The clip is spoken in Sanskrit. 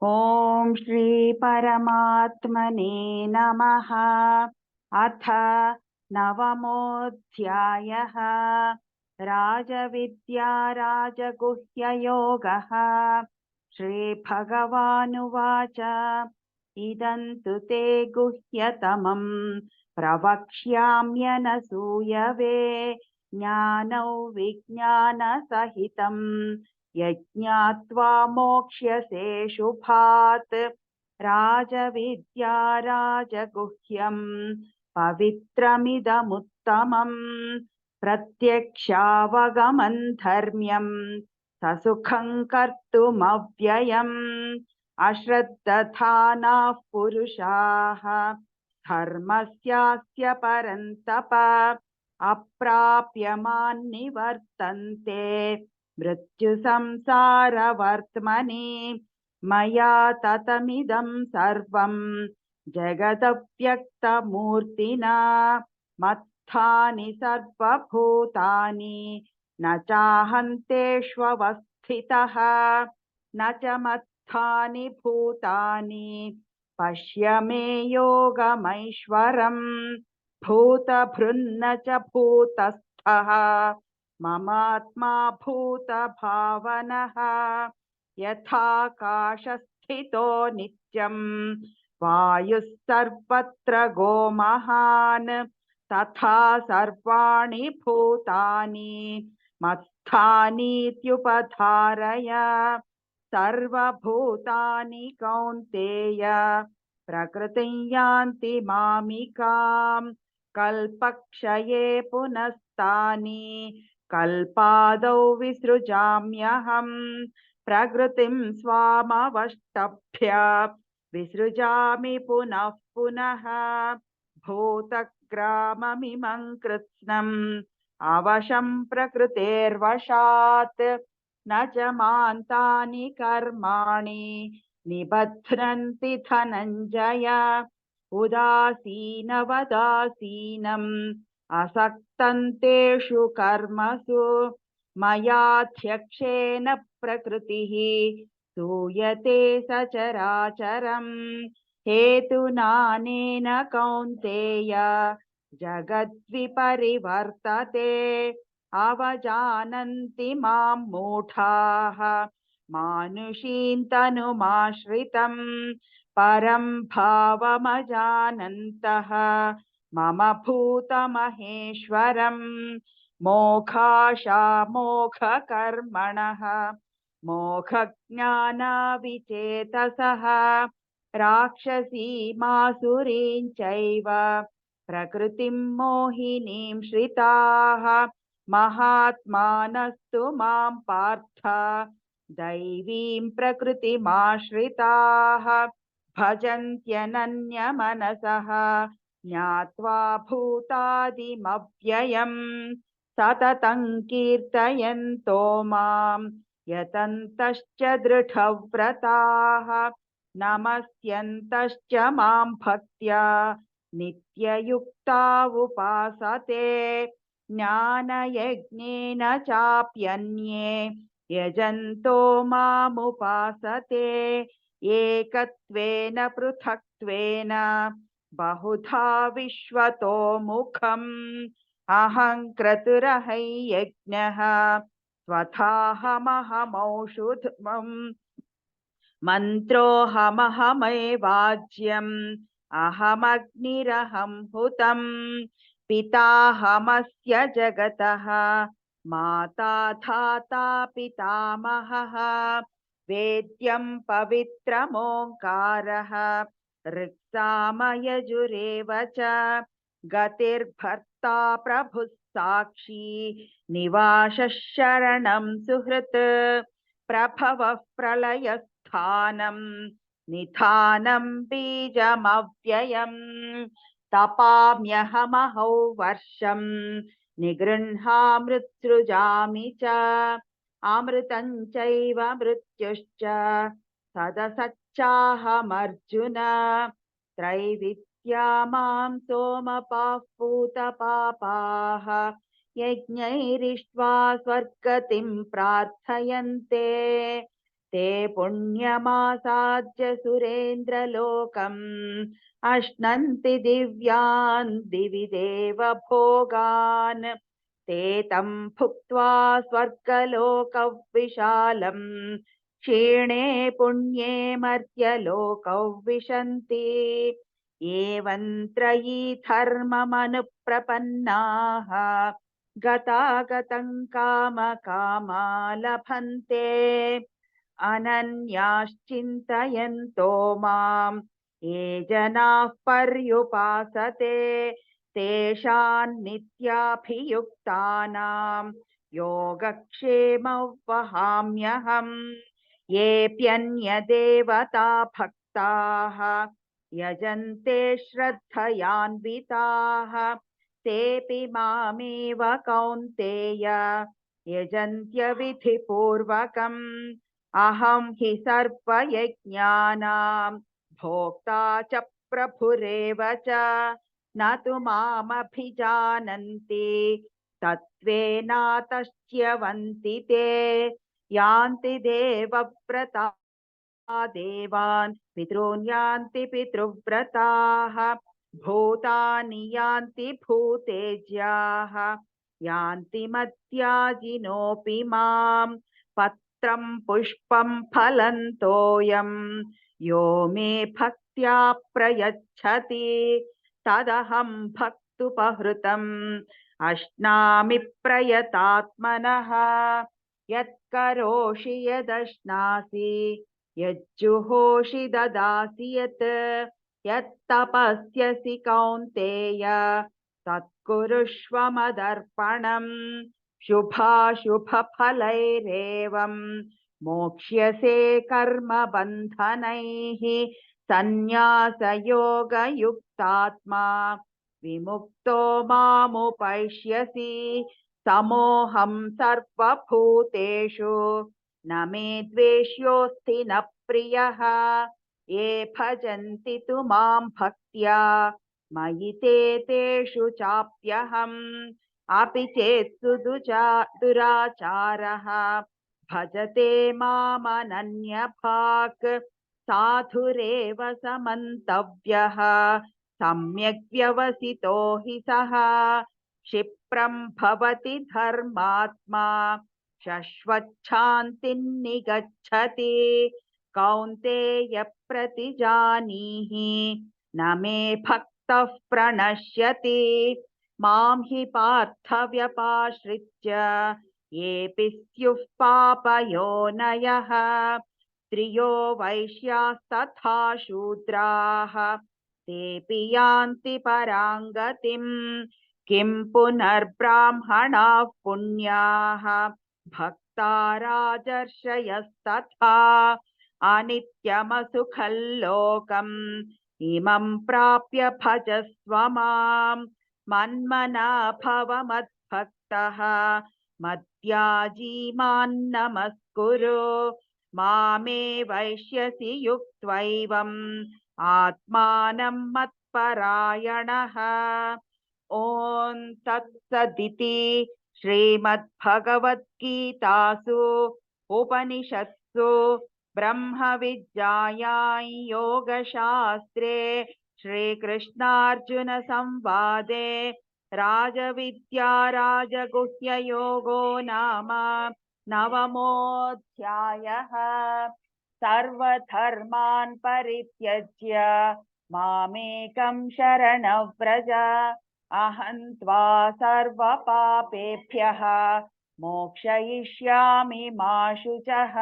ॐ श्री परमात्मने नमः। अथ नवमोऽध्यायः। राजविद्या राजगुह्ययोगः। श्रीभगवानुवाच इदं तु ते गुह्यतमं प्रवक्ष्याम्यनसूयवे ज्ञानौ विज्ञानसहितं यज्ञात्वा मोक्ष्यसे शुभात्। राजविद्या राजगुह्यं पवित्रमिदमुत्तमम् प्रत्यक्षावगमन् धर्म्यं ससुखं कर्तुमव्ययम्। अश्रद्धधानाः पुरुषाः धर्मस्यास्य परन्तप अप्राप्यमान्निवर्तन्ते मृत्युसंसारवर्त्मनि। मया ततमिदं सर्वं जगदव्यक्तमूर्तिना मत्स्थानि सर्वभूतानि न चाहन्तेष्वस्थितः न च मत्स्थानि भूतानि पश्य मे योगमैश्वरम्। भूतभृन्न च भूतस्थः ममात्मा भूतभावनः। यथाकाशस्थितो नित्यं वायुः सर्वत्र गोमहान् तथा सर्वाणि भूतानि मत्स्थानीत्युपधारय। सर्वभूतानि कौन्तेय प्रकृतिं यान्ति मामिकाम् कल्पक्षये पुनस्तानि कल्पादौ विसृजाम्यहम्। प्रकृतिं स्वामवष्टभ्य विसृजामि पुनः पुनः। भूतग्राममिमं कृत्स्नम् अवशं प्रकृतेर्वशात् न च मान्तानि कर्माणि निबध्नन्ति धनञ्जय। उदासीनवदासीनम् असक्तन्तेषु कर्मसु मयाध्यक्षेण प्रकृतिः सूयते सचराचरम्। हेतुनानेन कौन्तेय जगद्विपरिवर्तते अवजानन्ति मां मूढाः मानुषीं तनुमाश्रितम् परं भावमजानन्तः मम भूतमहेश्वरम्। मोक्षामोक्षकर्मणः मोक्षज्ञानाविचेतसः राक्षसीमासुरीं चैव प्रकृतिं मोहिनीं श्रिताः महात्मानस्तु मां पार्थ दैवीं प्रकृतिमाश्रिताः भजन्त्यनन्यमनसः ज्ञात्वा भूतादिमव्ययम् सततं कीर्तयन्तो मां यतन्तश्च दृढव्रताः नमस्यन्तश्च मां भक्त्या नित्ययुक्ता उपासते। ज्ञानयज्ञेन चाप्यन्ये यजन्तो मामुपासते एकत्वेन पृथक्त्वेन बहुधा विश्वतो मुखम्। अहं क्रतुरहंयज्ञः स्वथाहमहमौषधम् मन्त्रोऽहमहमेवाज्यम् अहमग्निरहं हुतम् पिताहमस्य जगतः माता धाता पितामहः वेद्यं पवित्रमोङ्कारः ऋक्सामयजुरेव च गतिर्भर्ता प्रभुः साक्षी निवासः शरणं सुहृत् प्रभवः प्रलयस्थानं निधानं बीजमव्ययम्। तपाम्यहमहौ वर्षं निगृह्णामृत्सृजामि च अमृतं चैव मृत्युश्च सदसच्चाहमर्जुन। त्रैविद्या मां सोमपाः पूतपापाः यज्ञैरिष्ट्वा स्वर्गतिं प्रार्थयन्ते ते पुण्यमासाद्य सुरेन्द्रलोकम् अश्नन्ति दिव्यान् दिवि देव भोगान् ते तं भुक्त्वा स्वर्गलोकविशालम् क्षीणे पुण्ये मर्त्यलोकौ विशन्ति एवं त्रयी धर्ममनुप्रपन्नाः गतागतं कामकामा लभन्ते अनन्याश्चिन्तयन्तो माम् ये जनाः पर्युपासते तेषां नित्याभियुक्तानां योगक्षेमं वहाम्यहम् येऽप्यन्यदेवता भक्ताः यजन्ते श्रद्धयान्विताः तेऽपि मामेव कौन्तेय यजन्त्यविधिपूर्वकम् अहं हि सर्वयज्ञानां भोक्ता च प्रभुरेव च न तु मामभिजानन्ति तत्त्वेनातश्च्यवन्ति ते यान्ति देवव्रता देवान् पितॄन् यान्ति पितृव्रताः भूतानि यान्ति भूतेज्याः यान्ति मद्याजिनोऽपि माम् पत्रं पुष्पं फलं तोयं यो मे भक्त्या प्रयच्छति तदहं भक्तुपहृतम् अश्नामि प्रयतात्मनः यत्करोषि यदश्नासि यज्जुहोषि ददासि यत्तपस्यसि कौन्तेय तत्कुरुष्व मदर्पणम् शुभाशुभफलैरेवम् मोक्ष्यसे कर्मबन्धनैः सन्न्यासयोगयुक्तात्मा विमुक्तो मामुपैष्यसि समोऽहं सर्वभूतेषु न मे द्वेष्योऽस्ति न प्रियः ये भजन्ति तु मां भक्त्या मयि ते तेषु चाप्यहम् अपि चेत् दुराचारः भजते मामनन्यभाक् साधुरेव समन्तव्यः सम्यक् व्यवसितो हि सः क्षिप्रं भवति धर्मात्मा शश्वच्छान्तिं निगच्छति कौन्तेय प्रतिजानीहि न मे भक्तः प्रणश्यति मां हि पार्थव्यपाश्रित्य येऽपि स्युः पापयोनयः स्त्रियो वैश्यास्तथा शूद्राः तेऽपि यान्ति परां गतिम् किं पुनर्ब्राह्मणाः पुण्याः भक्ता राजर्षयस्तथा अनित्यमसुखल्लोकम् इमं प्राप्य भजस्व माम् मन्मना भव मद्भक्तः मद्याजी मान्नमस्कुरु मामे वैष्यसि युक्त्वैवम् आत्मानं मत्परायणः ॐ तत्सदिति श्रीमद्भगवद्गीतासु उपनिषत्सु ब्रह्मविद्यायां योगशास्त्रे श्रीकृष्णार्जुनसंवादे राजविद्या राजगुह्ययोगो नाम नवमोऽध्यायः सर्वधर्मान् परित्यज्य मामेकं शरणं व्रज अहं त्वा सर्वपापेभ्यः मोक्षयिष्यामि मा शुचः।